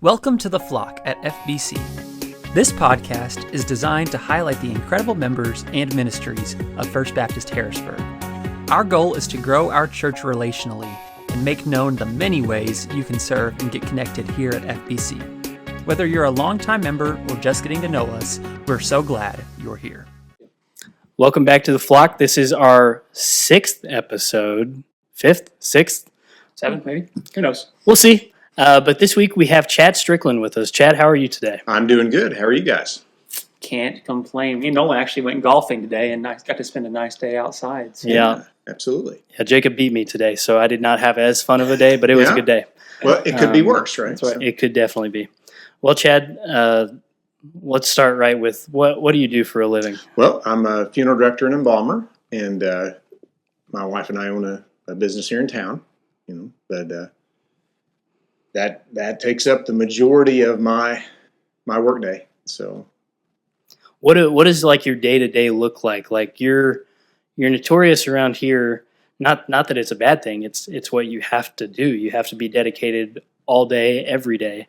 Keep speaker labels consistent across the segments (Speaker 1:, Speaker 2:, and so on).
Speaker 1: Welcome to The Flock at FBC. This podcast is designed to highlight the incredible members and ministries of First Baptist Harrisburg. Our goal is to grow our church relationally and make known the many ways you can serve and get connected here at FBC. Whether you're a longtime member or just getting to know us, we're so glad you're here.
Speaker 2: Welcome back to The Flock. This is our 6th episode. 5th? 6th?
Speaker 1: 7th, maybe? Who knows?
Speaker 2: We'll see. But this week we have Chad Stricklin with us. Chad, how are you today?
Speaker 3: I'm doing good. How are you guys?
Speaker 1: Can't complain. Me and Nolan actually went golfing today and I got to spend a nice day outside. So.
Speaker 2: Yeah.
Speaker 3: Absolutely.
Speaker 2: Yeah, Jacob beat me today, so I did not have as fun of a day, but it was a good day.
Speaker 3: Well, it could be worse, right?
Speaker 2: That's right. It could definitely be. Well, Chad, let's start right with what do you do for a living?
Speaker 3: Well, I'm a funeral director and embalmer, and my wife and I own a business here in town. But that takes up the majority of my workday. So,
Speaker 2: what does like your day-to-day look like? Like you're notorious around here. Not that it's a bad thing. It's what you have to do. You have to be dedicated all day, every day.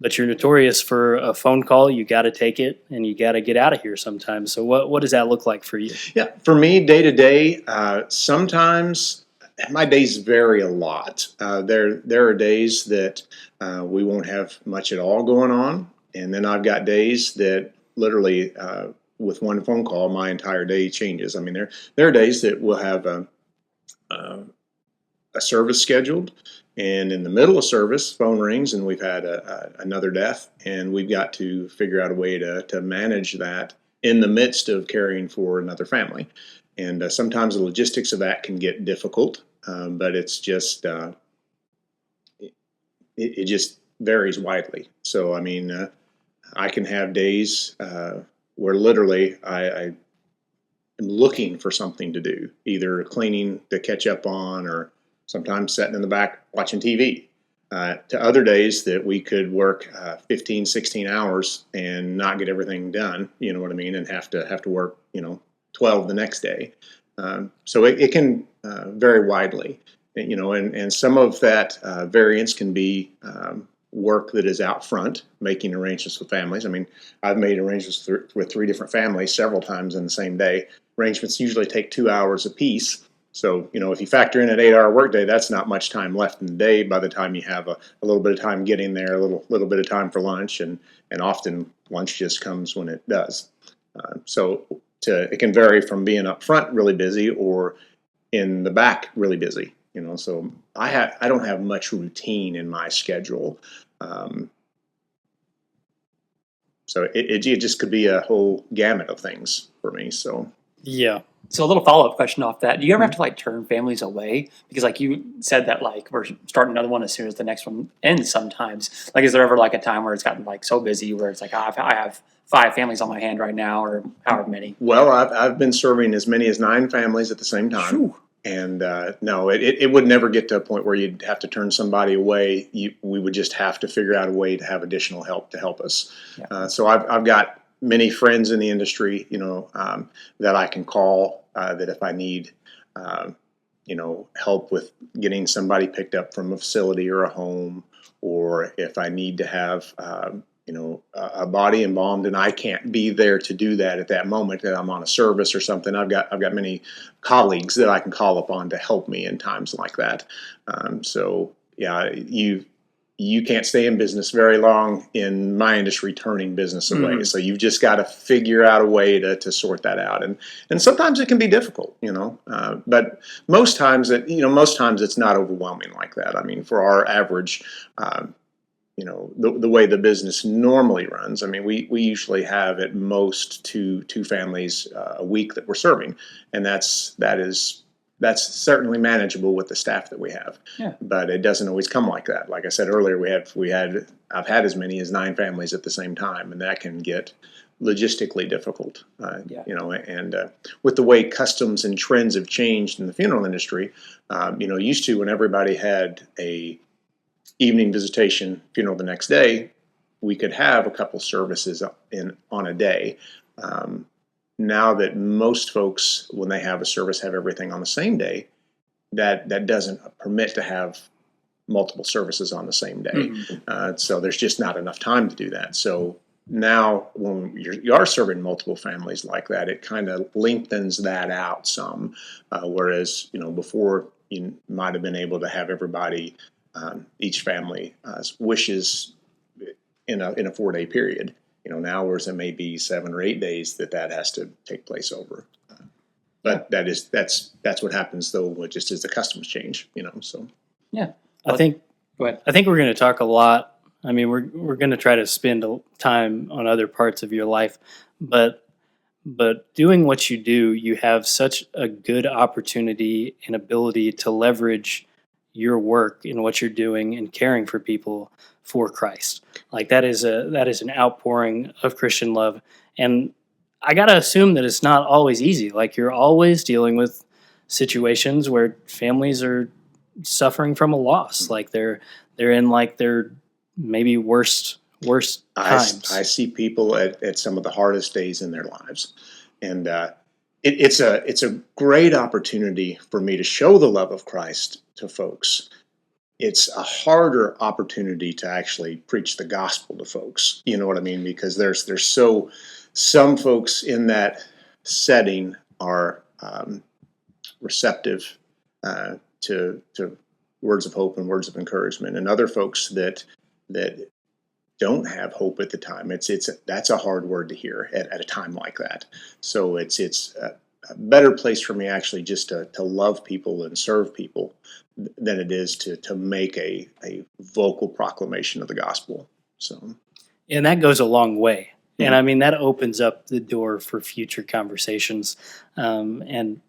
Speaker 2: But you're notorious for a phone call. You got to take it, and you got to get out of here sometimes. So what does that look like for you?
Speaker 3: Yeah, for me, day to day, sometimes my days vary a lot. There are days that we won't have much at all going on, and then I've got days that literally, with one phone call, my entire day changes. I mean, there are days that we'll have a service scheduled, and in the middle of service, phone rings, and we've had another death, and we've got to figure out a way to manage that in the midst of caring for another family. And sometimes the logistics of that can get difficult, but it's just it just varies widely. So, I mean, I can have days where literally I am looking for something to do, either cleaning to catch up on, or sometimes sitting in the back watching TV. To other days that we could work 15, 16 hours and not get everything done, you know what I mean, and have to work, 12 the next day. So it can vary widely, and some of that variance can be work that is out front, making arrangements with families. I mean, I've made arrangements with 3 different families several times in the same day. Arrangements usually take 2 hours apiece. So, if you factor in an 8-hour workday, that's not much time left in the day by the time you have a little bit of time getting there, a little bit of time for lunch, and often lunch just comes when it does. It can vary from being up front really busy or in the back really busy. So I don't have much routine in my schedule. So it just could be a whole gamut of things for me. So
Speaker 2: yeah.
Speaker 1: So a little follow-up question off that. Do you ever have to turn families away? Because you said that we're starting another one as soon as the next one ends sometimes. Is there ever a time where it's gotten so busy where it's I have 5 families on my hand right now, or however many?
Speaker 3: Well, I've been serving as many as 9 families at the same time.
Speaker 1: Whew.
Speaker 3: And no, it would never get to a point where you'd have to turn somebody away. We would just have to figure out a way to have additional help to help us. Yeah. So I've got many friends in the industry, that I can call, that if I need, help with getting somebody picked up from a facility or a home, or if I need to have, a body embalmed and I can't be there to do that at that moment, that I'm on a service or something. I've got many colleagues that I can call upon to help me in times like that. So yeah, you can't stay in business very long in my industry turning business away. Mm-hmm. So you've just got to figure out a way to sort that out. And sometimes it can be difficult, but most times it's not overwhelming like that. I mean, for our average, the way the business normally runs, I mean, we usually have at most two families a week that we're serving. And that's certainly manageable with the staff that we have. Yeah. But it doesn't always come like that. Like I said earlier, I've had as many as 9 families at the same time, and that can get logistically difficult. And with the way customs and trends have changed in the funeral industry, used to, when everybody had a evening visitation funeral the next day, we could have a couple services on a day. Now that most folks, when they have a service, have everything on the same day, that doesn't permit to have multiple services on the same day.
Speaker 1: Mm-hmm.
Speaker 3: So there's just not enough time to do that. So now when you are serving multiple families like that, it kind of lengthens that out some. Whereas, before you might have been able to have everybody, each family wishes in a 4-day period. Now whereas it may be 7 or 8 days that has to take place over. But that's what happens though, just as the customs change, So
Speaker 1: Yeah.
Speaker 2: I think
Speaker 1: Go ahead.
Speaker 2: I think we're going to talk a lot. I mean, we're going to try to spend time on other parts of your life, but doing what you do, you have such a good opportunity and ability to leverage your work in what you're doing and caring for people for Christ. Like that is an outpouring of Christian love, and I gotta assume that it's not always easy. Like you're always dealing with situations where families are suffering from a loss. Like they're in like their maybe worst times.
Speaker 3: I see people at some of the hardest days in their lives, and it's a great opportunity for me to show the love of Christ to folks. It's a harder opportunity to actually preach the gospel to folks. You know what I mean? Because there's some folks in that setting are receptive to words of hope and words of encouragement, and other folks that don't have hope at the time. That's a hard word to hear at a time like that. So it's a better place for me actually just to love people and serve people than it is to make a vocal proclamation of the gospel. So,
Speaker 2: And that goes a long way. And I mean, that opens up the door for future conversations. And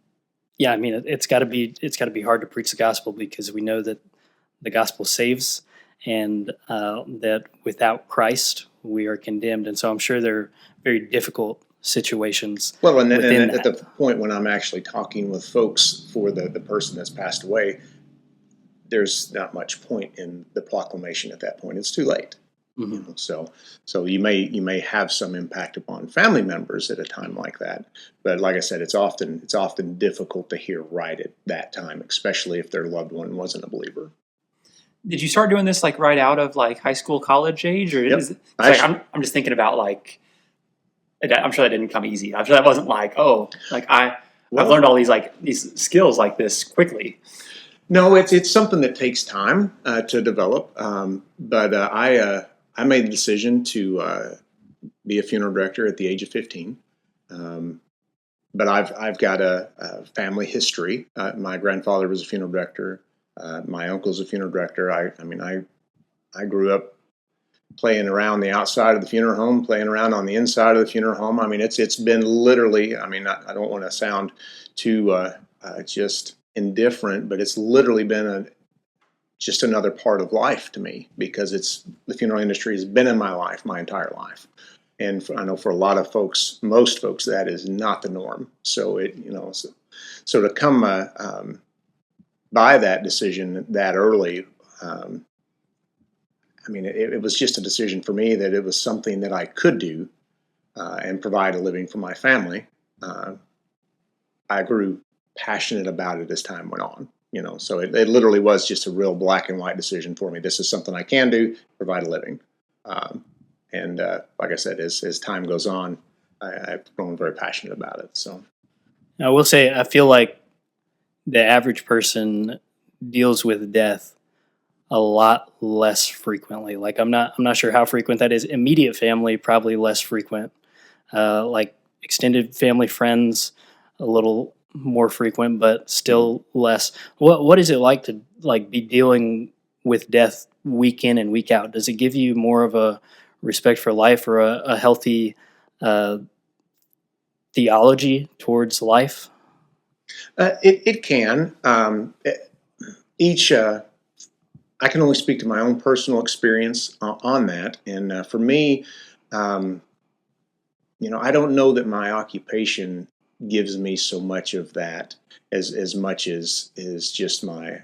Speaker 2: yeah, I mean, it's got to be hard to preach the gospel because we know that the gospel saves, and that without Christ we are condemned. And so I'm sure there are very difficult situations.
Speaker 3: Well, and
Speaker 2: within
Speaker 3: at the point when I'm actually talking with folks for the person that's passed away, there's not much point in the proclamation at that point. It's too late.
Speaker 2: Mm-hmm.
Speaker 3: So you may have some impact upon family members at a time like that, but like I said, it's often difficult to hear right at that time, especially if their loved one wasn't a believer.
Speaker 1: Did you start doing this like right out of like high school, college age, or
Speaker 3: Yep.
Speaker 1: is it? Like, I'm just thinking about like, I'm sure that didn't come easy. I'm sure that wasn't like, I've learned all these skills like this quickly.
Speaker 3: No, it's something that takes time to develop. But I made the decision to be a funeral director at the age of 15. But I've got a family history. My grandfather was a funeral director. My uncle's a funeral director. I grew up playing around the outside of the funeral home, playing around on the inside of the funeral home. I mean, it's been literally. I mean, I don't want to sound too just indifferent, but it's literally been just another part of life to me because the funeral industry has been in my life my entire life. And I know for a lot of folks, most folks, that is not the norm. So so to come by that decision that early, it was just a decision for me that it was something that I could do and provide a living for my family. I grew passionate about it as time went on. So it literally was just a real black and white decision for me. This is something I can do, provide a living. And like I said, as time goes on, I've grown very passionate about it. So
Speaker 2: I will say, I feel like the average person deals with death a lot less frequently. Like I'm not sure how frequent that is. Immediate family, probably less frequent. Like extended family, friends, a little more frequent, but still less. What is it like to be dealing with death week in and week out? Does it give you more of a respect for life or a healthy theology towards life?
Speaker 3: It can. I can only speak to my own personal experience on that. And for me, I don't know that my occupation gives me so much of that as much as just my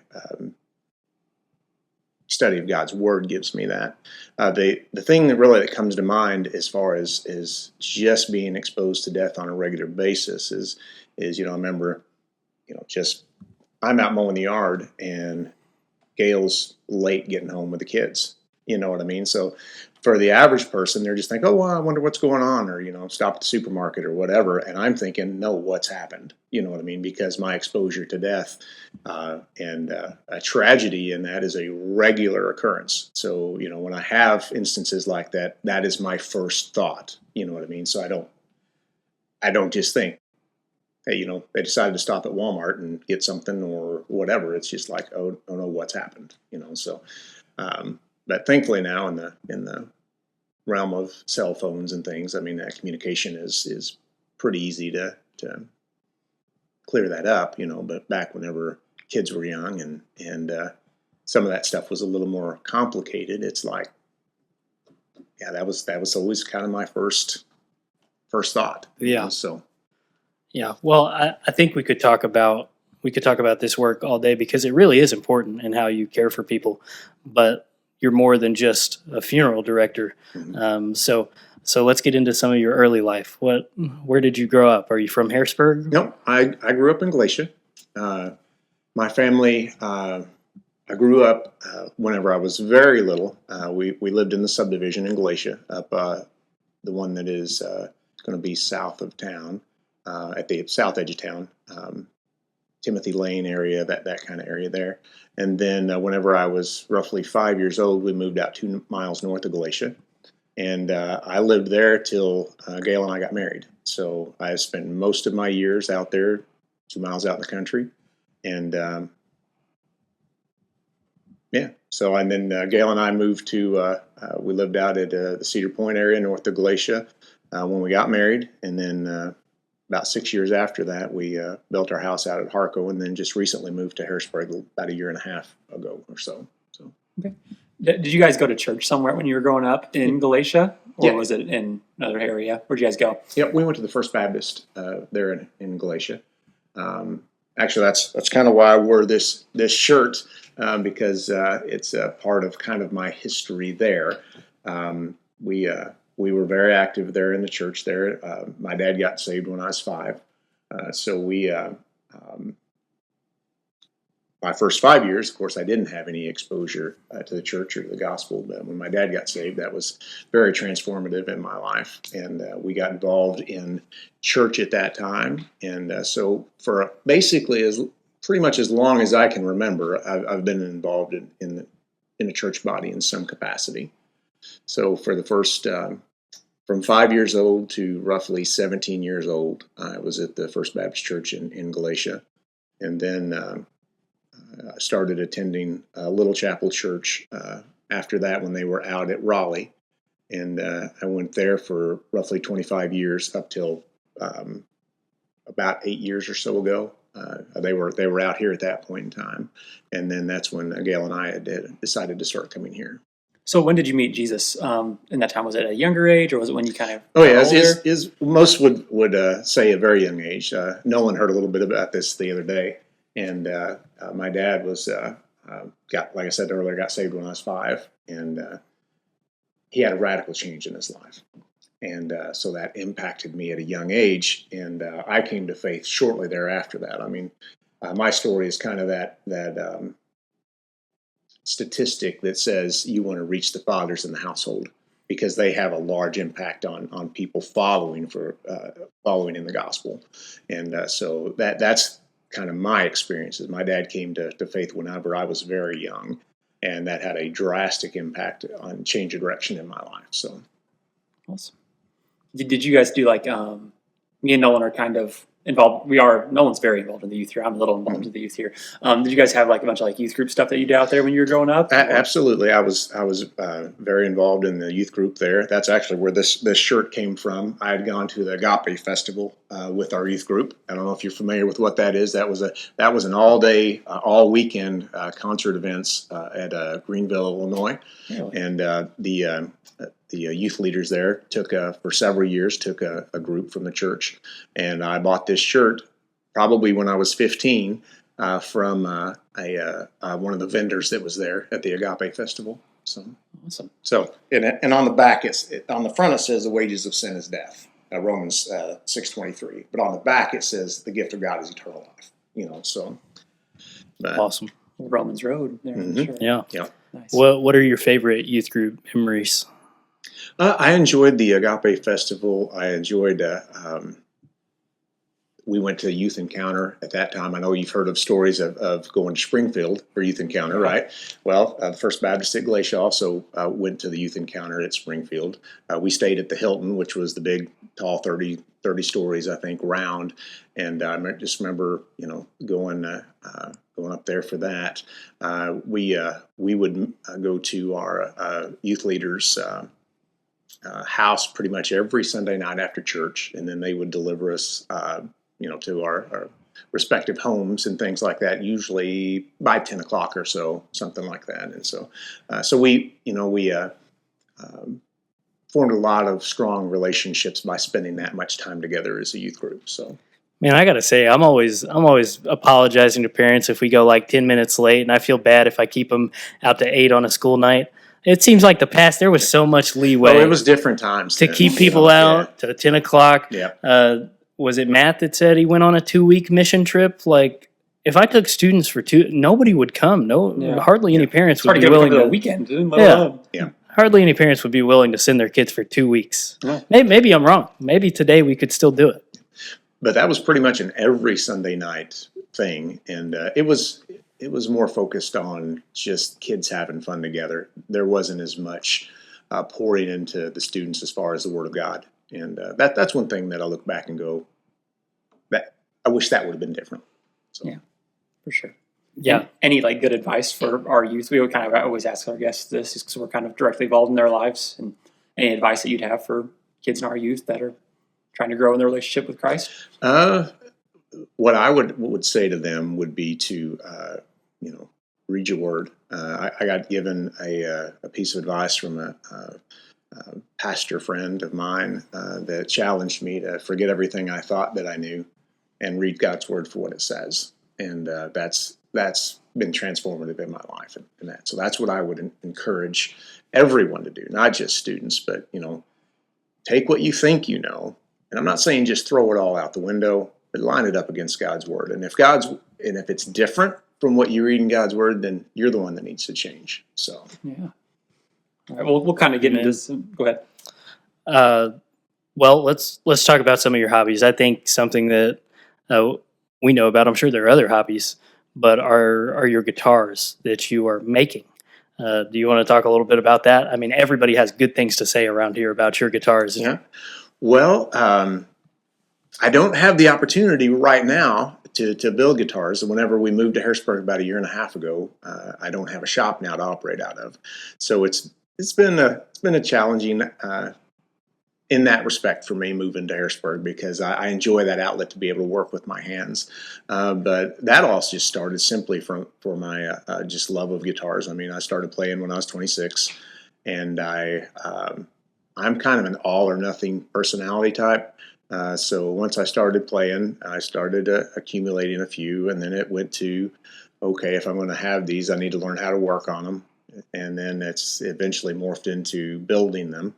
Speaker 3: study of God's Word gives me that. The thing that comes to mind as far as just being exposed to death on a regular basis is I remember just I'm out mowing the yard and Gail's late getting home with the kids. You know what I mean? So for the average person, they're just thinking, oh, well, I wonder what's going on, or, stop at the supermarket or whatever. And I'm thinking, no, what's happened? You know what I mean? Because my exposure to death and a tragedy in that is a regular occurrence. So, when I have instances like that, that is my first thought. You know what I mean? So I don't just think, hey, they decided to stop at Walmart and get something or whatever. It's just like, oh no, what's happened? So, but thankfully now in the realm of cell phones and things, I mean, that communication is pretty easy to clear that up, but back whenever kids were young and some of that stuff was a little more complicated, it's like, yeah, that was always kind of my first thought.
Speaker 2: Yeah.
Speaker 3: So.
Speaker 2: Yeah. Well, I think we could talk about this work all day because it really is important in how you care for people, but you're more than just a funeral director.
Speaker 3: Mm-hmm.
Speaker 2: So let's get into some of your early life. Where did you grow up? Are you from Harrisburg?
Speaker 3: No, I grew up in Glacier. My family, I grew up whenever I was very little. We lived in the subdivision in Glacier, up the one that is going to be south of town, at the south edge of town, Timothy Lane area, that kind of area there. And then whenever I was roughly 5 years old, we moved out 2 miles north of Glacier. And I lived there till Gail and I got married. So I spent most of my years out there, 2 miles out in the country. And and then Gail and I moved to, we lived out at the Cedar Point area north of Glacier when we got married. And then about 6 years after that, we built our house out at Harco, and then just recently moved to Harrisburg about a year and a half ago or so.
Speaker 1: Okay. Did you guys go to church somewhere when you were growing up in Galatia, or was it in another area? Where'd you guys go?
Speaker 3: Yep, we went to the First Baptist there in Galatia. Actually, that's kind of why I wore this shirt because it's a part of kind of my history there. We were very active there in the church there. My dad got saved when I was 5. So my first 5 years, of course, I didn't have any exposure to the church or the gospel. But when my dad got saved, that was very transformative in my life. And we got involved in church at that time. And so for basically pretty much as long as I can remember, I've been involved in a church body in some capacity. So for the first, from 5 years old to roughly 17 years old, I was at the First Baptist Church in Galatia. And then I started attending a Little Chapel Church after that when they were out at Raleigh. And I went there for roughly 25 years up till about 8 years or so ago. They were out here at that point in time. And then that's when Gail and I had decided to start coming here.
Speaker 1: So when did you meet Jesus in that time? Was it at a younger age, or was it when you kind of
Speaker 3: most would say a very young age. Nolan heard a little bit about this the other day. And my dad was like I said earlier, got saved when I was 5, and he had a radical change in his life, and so that impacted me at a young age. And I came to faith shortly thereafter. That I mean, my story is kind of that statistic that says you want to reach the fathers in the household because they have a large impact on people following in the gospel, and so that's kind of my experiences. My dad came to faith whenever I was very young, and that had a drastic impact on change of direction in my life. So
Speaker 1: awesome. Did you guys do like me and Nolan are kind of involved? Nolan's very involved in the youth here. I'm a little involved in the youth here. Did you guys have like a bunch of like youth group stuff that you did out there when you were growing up?
Speaker 3: Absolutely. I was very involved in the youth group there. That's actually where this shirt came from. I had gone to the Agape Festival with our youth group. I don't know if you're familiar with what that is. That was an all day, all weekend concert events at Greenville, Illinois.
Speaker 1: Really?
Speaker 3: And the youth leaders there took for several years took a group from the church, and I bought this shirt probably when I was 15 from one of the vendors that was there at the Agape Festival. So
Speaker 1: awesome.
Speaker 3: So and on the back on the front it says the wages of sin is death, Romans 6:23, but on the back it says the gift of God is eternal life. So
Speaker 2: awesome.
Speaker 1: Romans Road there,
Speaker 3: Mhm.
Speaker 1: sure.
Speaker 2: Yeah.
Speaker 3: Yeah.
Speaker 1: Nice.
Speaker 2: What are your favorite youth group memories?
Speaker 3: I enjoyed the Agape Festival. I enjoyed. We went to Youth Encounter at that time. I know you've heard of stories of going to Springfield for Youth Encounter,
Speaker 1: Yeah.
Speaker 3: right? Well, the First Baptist at Glacier also went to the Youth Encounter at Springfield. We stayed at the Hilton, which was the big, tall, 30 stories, I think, round. And I just remember, going up there for that. We would go to our youth leaders' house pretty much every Sunday night after church, and then they would deliver us, to our respective homes and things like that. Usually by 10 o'clock or so, something like that. And so we formed a lot of strong relationships by spending that much time together as a youth group. So.
Speaker 2: Man, I gotta say, I'm always apologizing to parents if we go like 10 minutes late, and I feel bad if I keep them out to 8 on a school night. It seems like there was so much leeway.
Speaker 3: Well, it was different times
Speaker 2: to
Speaker 3: then,
Speaker 2: keep people out to 10 o'clock.
Speaker 3: Yeah.
Speaker 2: Was it Matt that said he went on a 2-week mission trip? Like, if I took students for 2, nobody would come. Hardly any parents would be willing
Speaker 1: to
Speaker 2: to.
Speaker 1: a weekend.
Speaker 3: Yeah.
Speaker 2: Hardly any parents would be willing to send their kids for 2 weeks.
Speaker 1: Yeah.
Speaker 2: Maybe I'm wrong. Maybe today we could still do it.
Speaker 3: But that was pretty much an every Sunday night thing, and it was more focused on just kids having fun together. There wasn't as much pouring into the students as far as the Word of God, and that's one thing that I look back and go, that I wish that would have been different. So.
Speaker 1: Yeah, for sure.
Speaker 2: Yeah.
Speaker 1: And any good advice for our youth? We would kind of always ask our guests this because we're kind of directly involved in their lives. And any advice that you'd have for kids in our youth that are trying to grow in their relationship with Christ?
Speaker 3: What I would say to them would be to, read your Word. I got given a piece of advice from a pastor friend of mine that challenged me to forget everything I thought that I knew and read God's Word for what it says. And that's been transformative in my life. And that. So that's what I would encourage everyone to do, not just students, but, take what you think you know. And I'm not saying just throw it all out the window, but line it up against God's Word. And if it's different from what you read in God's Word, then you're the one that needs to change. So
Speaker 1: yeah. All right. Well, we'll kind of get into this. Go ahead.
Speaker 2: Well, let's talk about some of your hobbies. I think something that we know about. I'm sure there are other hobbies, but are your guitars that you are making. Do you want to talk a little bit about that? I mean, everybody has good things to say around here about your guitars.
Speaker 3: Yeah. Well, I don't have the opportunity right now to build guitars. Whenever we moved to Harrisburg about a year and a half ago, I don't have a shop now to operate out of. So it's been a challenging in that respect for me moving to Harrisburg, because I enjoy that outlet to be able to work with my hands. But that all just started simply for my just love of guitars. I mean, I started playing when I was 26, and I'm kind of an all or nothing personality type. So once I started playing, I started accumulating a few, and then it went to, okay, if I'm going to have these, I need to learn how to work on them. And then it's eventually morphed into building them.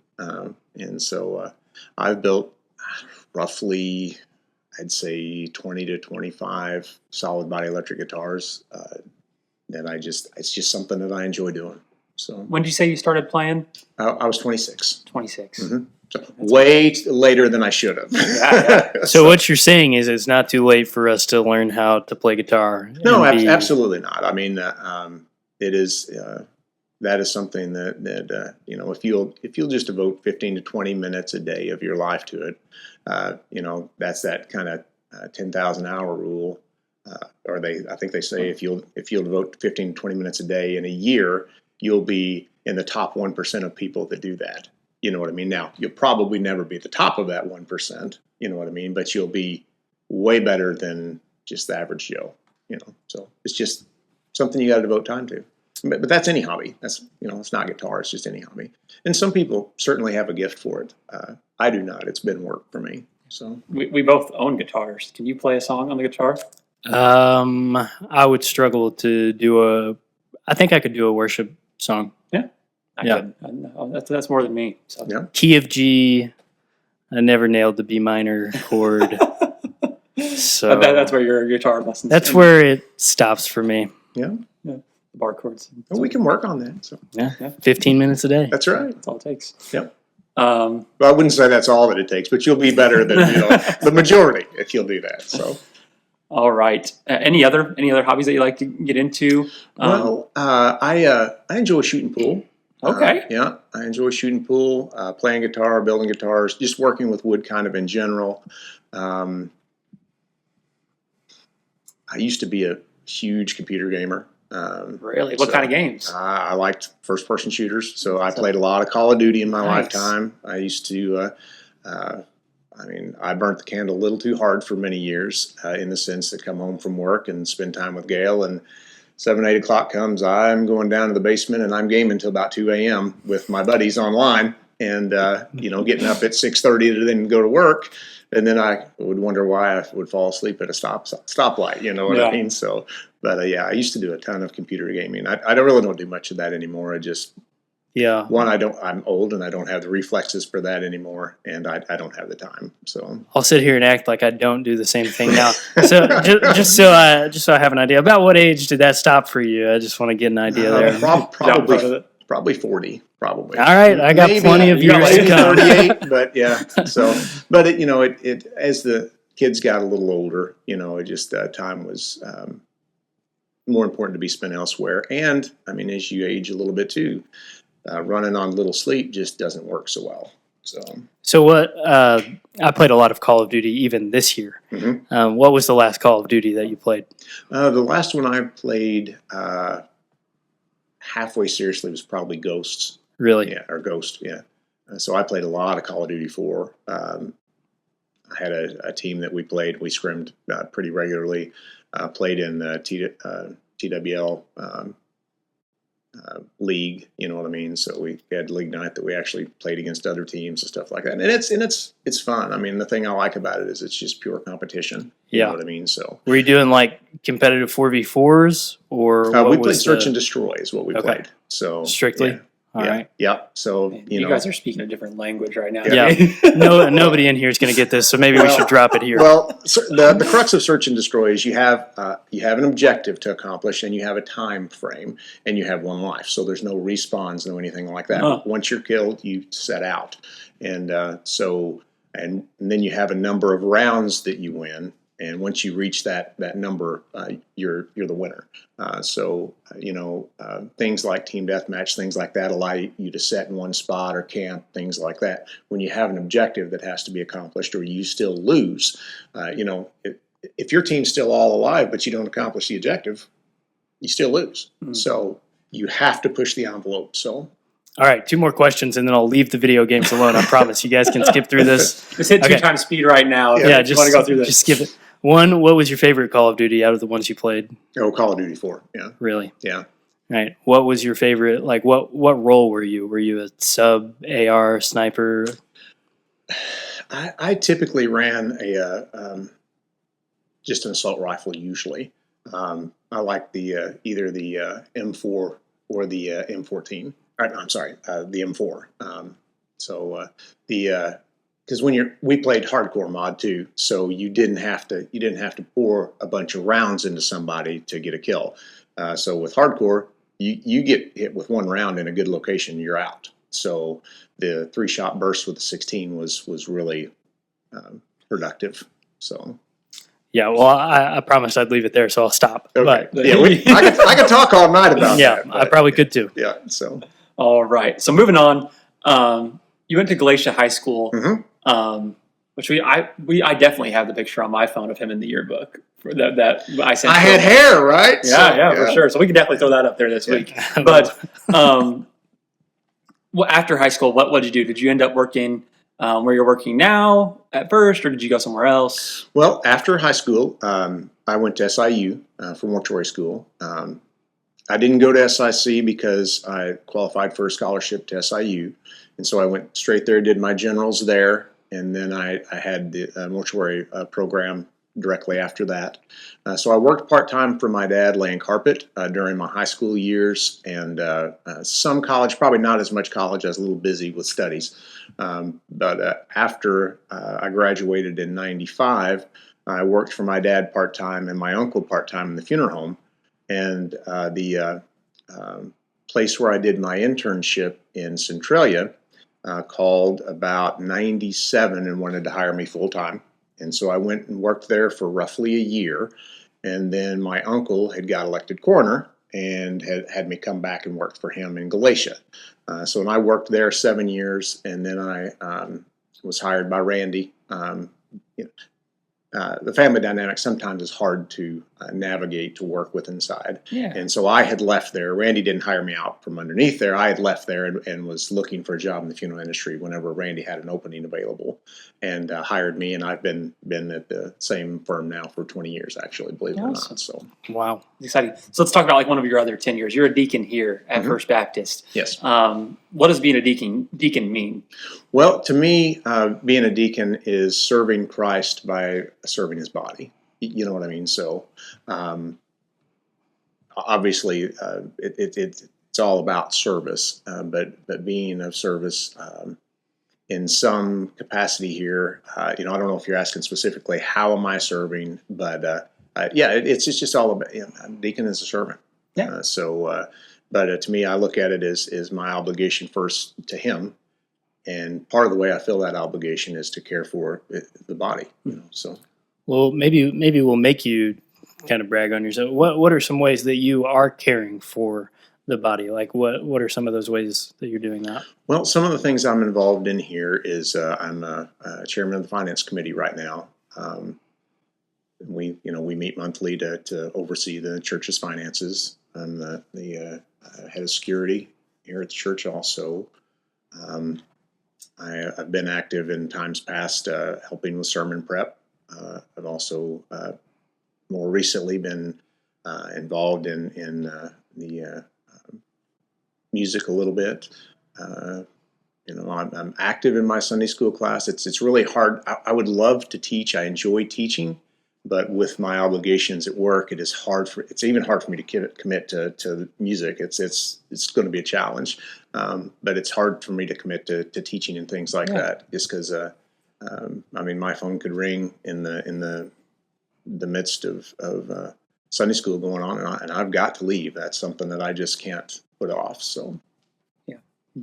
Speaker 3: And so I've built roughly, I'd say 20 to 25 solid body electric guitars that it's just something that I enjoy doing. So
Speaker 1: When did you say you started playing?
Speaker 3: I was 26.
Speaker 1: 26.
Speaker 3: Mm-hmm. So way later than I should have.
Speaker 2: Yeah. So what you're saying is it's not too late for us to learn how to play guitar.
Speaker 3: No, absolutely not. I mean, it is. That is something that if you'll just devote 15 to 20 minutes a day of your life to it, that's that kind of 10,000 hour rule. I think they say if you'll devote 15 to 20 minutes a day in a year, you'll be in the top 1% of people that do that. You know what I mean? Now, you'll probably never be at the top of that 1%, you know what I mean? But you'll be way better than just the average Joe, So it's just something you got to devote time to. But that's any hobby. That's, it's not guitar, it's just any hobby. And some people certainly have a gift for it. I do not. It's been work for me. So
Speaker 1: we both own guitars. Can you play a song on the guitar?
Speaker 2: I would struggle to I think I could do a worship song.
Speaker 1: Yeah. I could. That's more than me. So.
Speaker 3: Yeah.
Speaker 2: Key of G. I never nailed the B minor chord. So
Speaker 1: that's where your guitar lessons.
Speaker 2: That's where it stops for me.
Speaker 3: Yeah.
Speaker 1: Yeah. bar chords.
Speaker 3: Well, we can work on that. So
Speaker 2: Yeah, 15 minutes a day.
Speaker 3: that's right.
Speaker 1: That's all it takes.
Speaker 3: Yep.
Speaker 1: Um,
Speaker 3: Well, I wouldn't say that's all that it takes, but you'll be better than the majority if you'll do that. So.
Speaker 1: all right. Any other hobbies that you like to get into?
Speaker 3: I enjoy shooting pool.
Speaker 1: Okay.
Speaker 3: Yeah, I enjoy shooting pool, playing guitar, building guitars, just working with wood kind of in general. I used to be a huge computer gamer.
Speaker 1: Really? What kind of games?
Speaker 3: I liked first-person shooters, so I played a lot of Call of Duty in my lifetime. I used to, I burnt the candle a little too hard for many years in the sense that come home from work and spend time with Gail, and 7, 8 o'clock comes, I'm going down to the basement and I'm gaming until about 2 a.m. with my buddies online and, getting up at 6:30 to then go to work. And then I would wonder why I would fall asleep at a stoplight, you know what I mean? So, but I used to do a ton of computer gaming. I don't do much of that anymore. I'm old and I don't have the reflexes for that anymore, and I don't have the time. So
Speaker 2: I'll sit here and act like I don't do the same thing now. So just so I have an idea, about what age did that stop for you? I just want to get an idea there.
Speaker 3: Probably 40, probably.
Speaker 2: All right, I got plenty of years to come.
Speaker 3: 38, but yeah. So, but it as the kids got a little older, time was more important to be spent elsewhere. And I mean, as you age a little bit too. Running on little sleep just doesn't work so well.
Speaker 2: So what? I played a lot of Call of Duty even this year.
Speaker 3: Mm-hmm.
Speaker 2: What was the last Call of Duty that you played?
Speaker 3: The last one I played halfway seriously was probably Ghosts.
Speaker 2: Really?
Speaker 3: Yeah, or Ghost. Yeah. So I played a lot of Call of Duty 4. I had a team that we played. We scrimmed pretty regularly. Played in TWL. League, you know what I mean? So we had league night that we actually played against other teams and stuff like that. And it's fun. I mean, the thing I like about it is it's just pure competition. You know what I mean? So
Speaker 2: were you doing like competitive 4v4s or
Speaker 3: we played Search and Destroy is what we played. So
Speaker 2: strictly. All right.
Speaker 3: Yeah. So
Speaker 1: you guys are speaking a different language right now.
Speaker 2: Yeah. Nobody in here is going to get this, so maybe we should drop it here.
Speaker 3: Well, the crux of Search and Destroy is you have an objective to accomplish, and you have a time frame, and you have one life. So there's no respawns, no anything like that. Once you're killed, you set out, and and then you have a number of rounds that you win. And once you reach that number, you're the winner. Things like team deathmatch, things like that, allow you to set in one spot or camp, things like that. When you have an objective that has to be accomplished, or you still lose, if your team's still all alive but you don't accomplish the objective, you still lose. Mm-hmm. So you have to push the envelope. So.
Speaker 2: All right, 2 more questions, and then I'll leave the video games alone. I promise. You guys can skip through this.
Speaker 1: Just hit 2 times speed right now.
Speaker 2: Yeah, just want to go through this. Just skip it. 1, what was your favorite Call of Duty out of the ones you played?
Speaker 3: Oh, Call of Duty 4, yeah.
Speaker 2: Really?
Speaker 3: Yeah.
Speaker 2: All right. What was your favorite, like what role were you? Were you a sub, AR, sniper?
Speaker 3: I typically ran just an assault rifle usually. I like the either the M4 or the M14. I'm sorry, the M4. Because we played hardcore mod too, so you didn't have to pour a bunch of rounds into somebody to get a kill. So with hardcore, you get hit with 1 round in a good location, you're out. So the 3-shot burst with the 16 was really productive. So.
Speaker 2: Yeah, well, I promised I'd leave it there, so I'll stop.
Speaker 3: Okay. But, I could talk all night about that.
Speaker 2: Yeah, I probably could too.
Speaker 3: Yeah. So.
Speaker 1: All right. So moving on, you went to Glacier High School, which I definitely have the picture on my phone of him in the yearbook that I sent.
Speaker 3: I had hair, right?
Speaker 1: Yeah, for sure. So we can definitely throw that up there this week. But after high school, what did you do? Did you end up working where you're working now at first, or did you go somewhere else?
Speaker 3: Well, after high school, I went to SIU for mortuary school. I didn't go to SIC because I qualified for a scholarship to SIU. And so I went straight there, did my generals there, and then I had the mortuary program directly after that. So I worked part-time for my dad laying carpet during my high school years, and some college, probably not as much college. I was a little busy with studies. But after I graduated in 95, I worked for my dad part-time and my uncle part-time in the funeral home. And place where I did my internship in Centralia called about 97 and wanted to hire me full time. And so I went and worked there for roughly a year. And then my uncle had got elected coroner and had me come back and work for him in Galatia. So I worked there 7 years, and then I was hired by Randy. The family dynamic sometimes is hard to navigate to work with inside.
Speaker 1: Yeah.
Speaker 3: And so I had left there. Randy didn't hire me out from underneath there. I had left there and was looking for a job in the funeral industry whenever Randy had an opening available, and hired me. And I've been at the same firm now for 20 years, actually, believe it or not. So
Speaker 1: wow, exciting. So let's talk about like one of your other tenures. You're a deacon here at First Baptist.
Speaker 3: Yes.
Speaker 1: What does being a deacon mean?
Speaker 3: Well, to me, being a deacon is serving Christ by serving his body. You know what I mean? So obviously it's all about service, but being of service in some capacity here. I don't know if you're asking specifically how am I serving, but it's just all about, deacon is a servant.
Speaker 1: Yeah.
Speaker 3: But to me, I look at it as my obligation first to him. And part of the way I feel that obligation is to care for the body. So.
Speaker 2: Well, maybe we'll make you kind of brag on yourself. What are some ways that you are caring for the body? Like what are some of those ways that you're doing that?
Speaker 3: Well, some of the things I'm involved in here is I'm a chairman of the finance committee right now. We meet monthly to oversee the church's finances. I'm the head of security here at the church also. I've been active in times past helping with sermon prep. I've also more recently been involved in the music a little bit. I'm active in my Sunday school class. It's really hard. I would love to teach. I enjoy teaching, but with my obligations at work, it's even hard for me to commit to music. It's going to be a challenge, but it's hard for me to commit to teaching and things like that, just because my phone could ring in the midst of Sunday school going on, and I've got to leave. That's something that I just can't put off. So.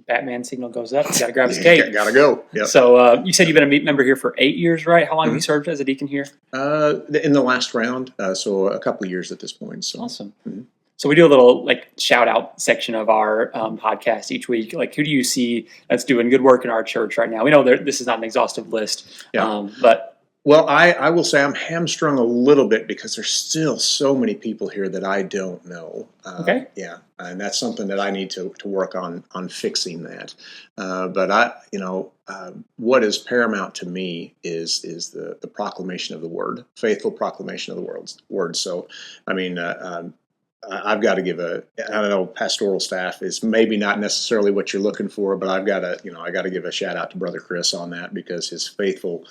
Speaker 1: Batman signal goes up. You got to grab his cape.
Speaker 3: Got to go. Yep.
Speaker 1: So you said you've been a member here for 8 years, right? How long have you served as a deacon here?
Speaker 3: In the last round, so a couple of years at this point. So.
Speaker 1: Awesome. Mm-hmm. So we do a little shout out section of our podcast each week. Like, who do you see that's doing good work in our church right now? We know this is not an exhaustive list, but.
Speaker 3: Well, I will say I'm hamstrung a little bit because there's still so many people here that I don't know.
Speaker 1: Okay.
Speaker 3: Yeah, and that's something that I need to work on fixing that. But what is paramount to me is the proclamation of the word, faithful proclamation of the word. So, I've got to give pastoral staff is maybe not necessarily what you're looking for, but I got to give a shout out to Brother Chris on that, because his faithful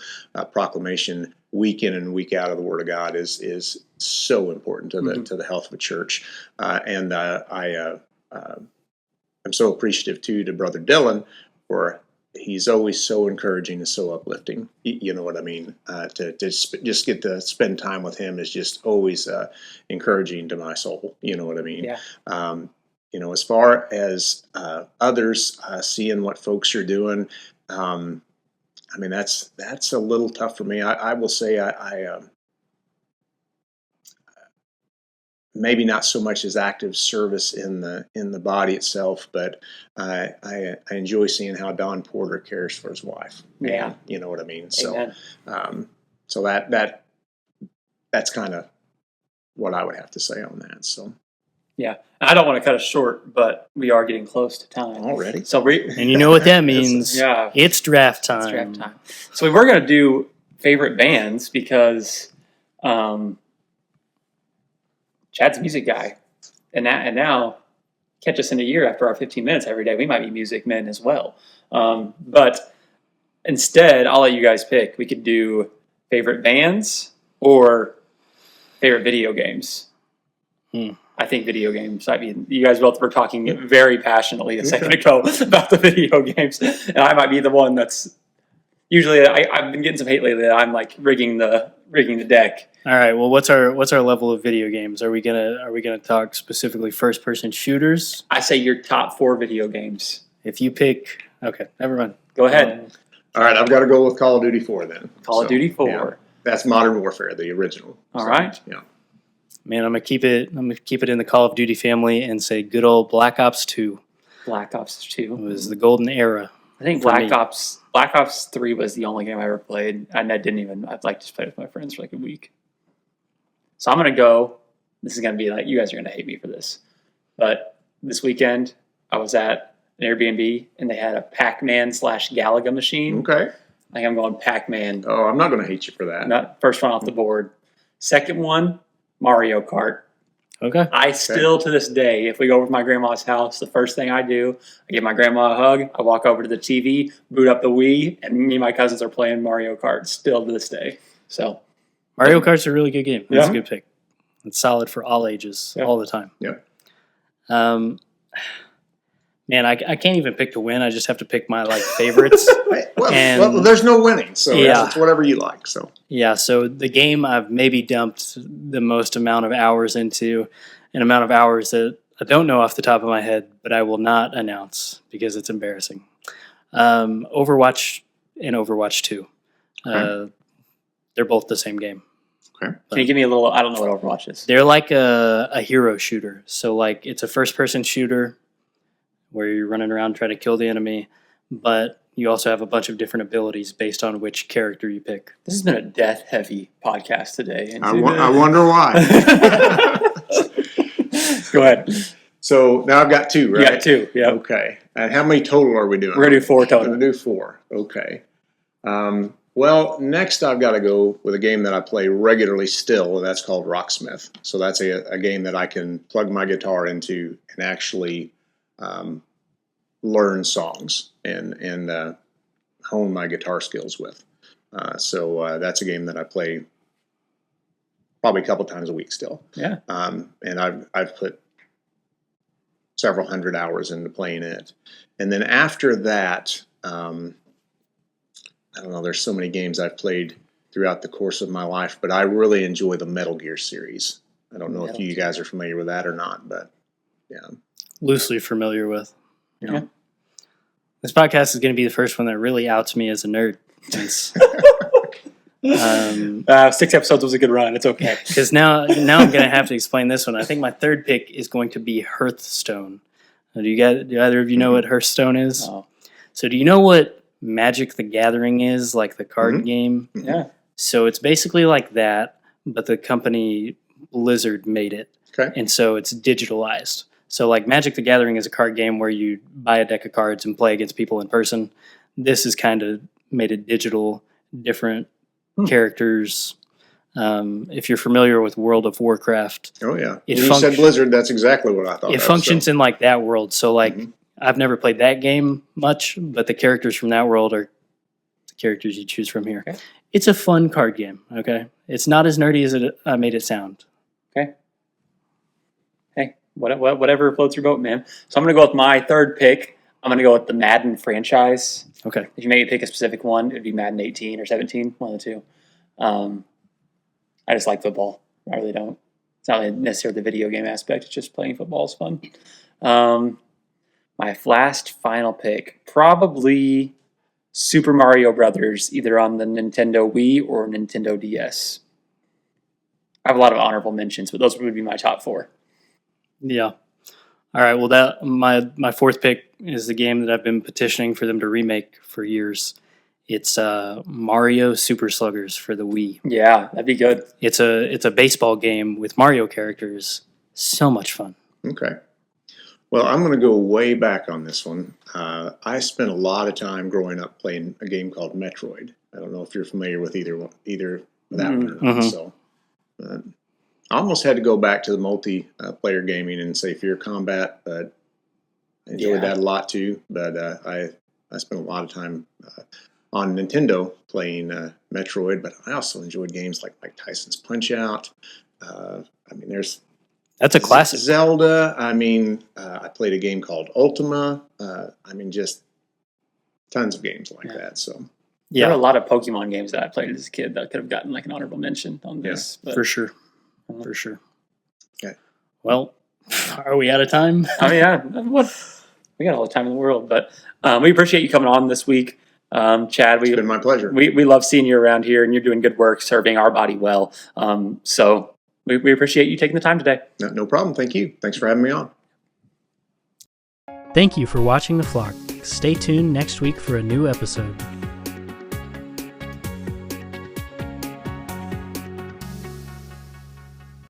Speaker 3: proclamation week in and week out of the Word of God is so important to the health of a church. And I'm so appreciative too to Brother Dylan for. He's always so encouraging and so uplifting. You know what I mean? To just get to spend time with him is just always encouraging to my soul. You know what I mean?
Speaker 1: Yeah.
Speaker 3: As far as others seeing what folks are doing, that's a little tough for me. I will say I maybe not so much as active service in the body itself, but I enjoy seeing how Don Porter cares for his wife.
Speaker 1: Yeah,
Speaker 3: you know what I mean.
Speaker 1: Amen.
Speaker 3: So that's kind of what I would have to say on that. So
Speaker 1: yeah, I don't want to cut us short, but we are getting close to time
Speaker 3: already.
Speaker 1: So
Speaker 2: and you know what that means? It's draft time.
Speaker 1: It's draft time. So we were going to do favorite bands because. Chad's a music guy, and now catch us in a year after our 15 minutes every day. We might be music men as well. But instead, I'll let you guys pick. We could do favorite bands or favorite video games. I think video games. I mean, you guys both were talking very passionately a second ago about the video games, and I might be the one that's usually. I've been getting some hate lately that I'm like rigging the rigging the deck.
Speaker 2: All right. Well, what's our level of video games? Are we gonna talk specifically first person shooters?
Speaker 1: I say your top 4 video games.
Speaker 2: If you pick, okay, never mind.
Speaker 1: Go ahead.
Speaker 3: All right, I've got to go with Call of Duty 4 then.
Speaker 1: Call of Duty 4.
Speaker 3: Yeah, that's Modern Warfare, the original.
Speaker 1: All right.
Speaker 3: Yeah.
Speaker 2: Man, I'm gonna keep it in the Call of Duty family and say good old Black Ops 2.
Speaker 1: Black Ops 2
Speaker 2: was the golden era.
Speaker 1: I think Black Ops 3 was the only game I ever played, and I'd like just play with my friends for like a week. So I'm gonna go. This is gonna be like, you guys are gonna hate me for this, but this weekend I was at an Airbnb and they had a Pac-Man / Galaga machine.
Speaker 3: Okay.
Speaker 1: I think I'm going Pac-Man.
Speaker 3: Oh, I'm not going to hate you for that.
Speaker 1: Not first one off the board. Second one, Mario Kart.
Speaker 2: Okay.
Speaker 1: I still, to this day, if we go over to my grandma's house, the first thing I do, I give my grandma a hug, I walk over to the TV, boot up the Wii, and me and my cousins are playing Mario Kart still to this day. So
Speaker 2: Mario Kart's a really good game. It's
Speaker 1: Yeah.
Speaker 2: a good pick. It's solid for all ages,
Speaker 1: Yeah.
Speaker 2: all the time.
Speaker 3: Yeah.
Speaker 2: Man, I can't even pick to win. I just have to pick my favorites.
Speaker 3: Well, there's no winning, so
Speaker 2: Yeah.
Speaker 3: it's whatever you like. So
Speaker 2: Yeah, so the game I've maybe dumped the most amount of hours into, an amount of hours that I don't know off the top of my head, but I will not announce because it's embarrassing. Overwatch and Overwatch 2.
Speaker 3: Okay.
Speaker 2: They're both the same game.
Speaker 3: okay.
Speaker 1: can you give me a little? I don't know what Overwatch is.
Speaker 2: They're like a hero shooter. So it's a first-person shooter where you're running around trying to kill the enemy, but you also have a bunch of different abilities based on which character you pick.
Speaker 1: This has been a death-heavy podcast today.
Speaker 3: I wonder why.
Speaker 1: Go ahead.
Speaker 3: So now I've got 2, right?
Speaker 1: You got 2. Yeah.
Speaker 3: Okay. And how many total are we doing?
Speaker 1: We're gonna do 4
Speaker 3: I'm
Speaker 1: total.
Speaker 3: going to do 4. Okay. Well, next I've got to go with a game that I play regularly still, and that's called Rocksmith. So that's a game that I can plug my guitar into and actually learn songs and hone my guitar skills with. So that's a game that I play probably a couple times a week still.
Speaker 1: Yeah.
Speaker 3: And I've put several hundred hours into playing it. And then after that, I don't know, there's so many games I've played throughout the course of my life, but I really enjoy the Metal Gear series. I don't know if you guys are familiar with that or not, but yeah.
Speaker 2: Loosely familiar with.
Speaker 1: Yeah.
Speaker 2: This podcast is going to be the first one that really outs me as a nerd.
Speaker 1: 6 episodes was a good run. It's okay.
Speaker 2: Because now I'm going to have to explain this one. I think my third pick is going to be Hearthstone. Do either of you know what Hearthstone is?
Speaker 1: Oh.
Speaker 2: So do you know what Magic the Gathering is, like the card game?
Speaker 1: Yeah.
Speaker 2: So it's basically like that, but the company Blizzard made it.
Speaker 3: Okay.
Speaker 2: And so it's digitalized. So like Magic the Gathering is a card game where you buy a deck of cards and play against people in person. This has kind of made it digital, different characters. If you're familiar with World of Warcraft,
Speaker 3: Oh yeah.
Speaker 2: It
Speaker 3: You said Blizzard, that's exactly what I thought.
Speaker 2: it functions in like that world. So like
Speaker 3: Mhm.
Speaker 2: I've never played that game much, but the characters from that world are the characters you choose from here.
Speaker 1: Okay.
Speaker 2: It's a fun card game. Okay, it's not as nerdy as I made it sound.
Speaker 1: Okay. Hey, whatever floats your boat, man. So I'm going to go with my third pick. I'm going to go with the Madden franchise.
Speaker 2: Okay.
Speaker 1: If you maybe pick a specific one, it'd be Madden 18 or 17, one of the two. I just like football. I really don't. It's not necessarily the video game aspect. It's just playing football is fun. My last final pick, probably Super Mario Brothers, either on the Nintendo Wii or Nintendo DS. I have a lot of honorable mentions, but those would be my top 4.
Speaker 2: Yeah. All right. Well, that my fourth pick is the game that I've been petitioning for them to remake for years. It's Mario Super Sluggers for the Wii.
Speaker 1: Yeah, that'd be good.
Speaker 2: It's a baseball game with Mario characters. So much fun.
Speaker 3: Okay. Well, I'm going to go way back on this one. I spent a lot of time growing up playing a game called Metroid. I don't know if you're familiar with either that one or not.
Speaker 2: Mhm.
Speaker 3: So, I almost had to go back to the multi-player gaming and say Fear Combat, but I enjoyed that a lot too. But I spent a lot of time on Nintendo playing Metroid, but I also enjoyed games like Mike Tyson's Punch-Out. There's
Speaker 2: That's a classic.
Speaker 3: Zelda. I played a game called Ultima. Just tons of games like that. So
Speaker 1: There are a lot of Pokemon games that I played as a kid that could have gotten like an honorable mention on this.
Speaker 2: For sure. For sure.
Speaker 3: Okay.
Speaker 2: Well, are we out of time?
Speaker 1: Oh yeah, we got all the time in the world, but we appreciate you coming on this week, Chad.
Speaker 3: It's been my pleasure.
Speaker 1: We love seeing you around here, and you're doing good work serving our body well. So we appreciate you taking the time today.
Speaker 3: No problem. Thank you. Thanks for having me on.
Speaker 4: Thank you for watching The Flock. Stay tuned next week for a new episode.